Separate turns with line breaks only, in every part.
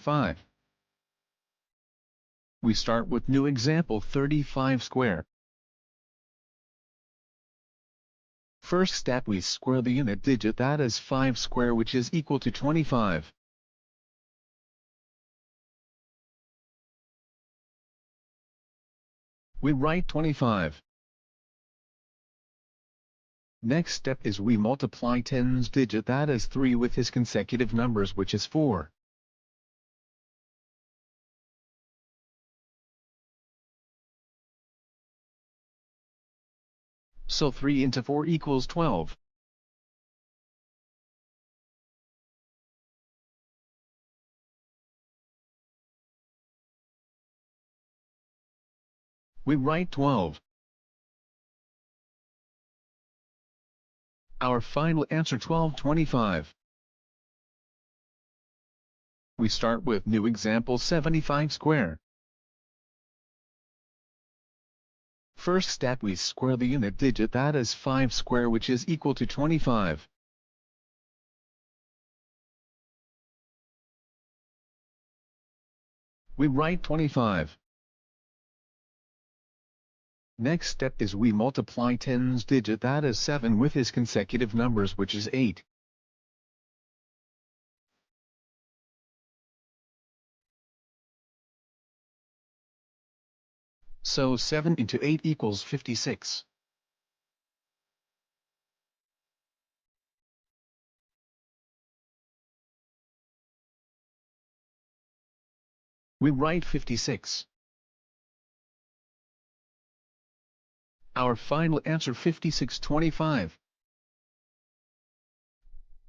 5. We start with new example 35 square. First step, we square the unit digit, that is 5 square, which is equal to 25. We write 25. Next step is we multiply 10's digit, that is 3, with his consecutive numbers, which is 4. So 3 into 4 equals 12. We write 12. Our final answer 1225. We start with new example 75 square. First step, we square the unit digit, that is 5 square, which is equal to 25. We write 25. Next step is we multiply 10's digit, that is 7, with his consecutive numbers, which is 8. So 7 into 8 equals 56. We write 56. Our final answer 5625.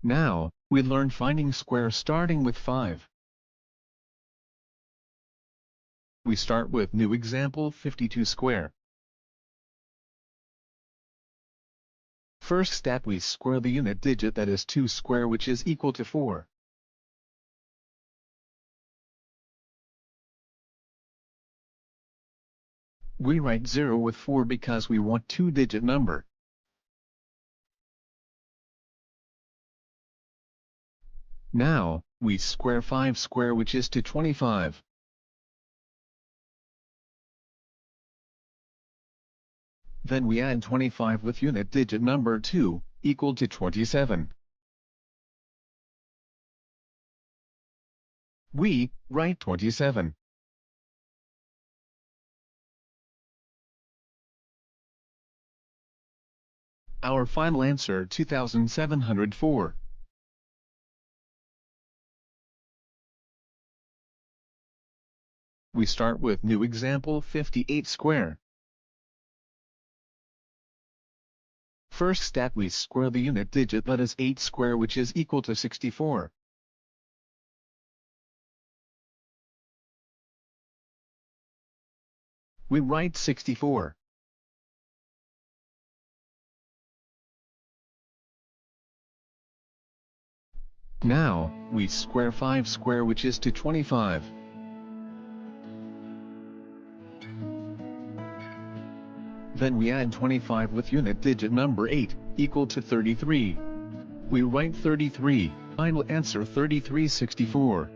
Now, we learn finding square starting with 5. We start with new example 52 square. First step, we square the unit digit, that is 2 square, which is equal to 4. We write 0 with 4 because we want 2-digit number. Now, we square 5 square, which is to 25. Then we add 25 with unit digit number 2, equal to 27. We write 27. Our final answer 2704. We start with new example 58 square. First step, we square the unit digit, that is 8 square, which is equal to 64. We write 64. Now, we square 5 square, which is to 25. Then we add 25 with unit digit number 8, equal to 33. We write 33, final answer 3364.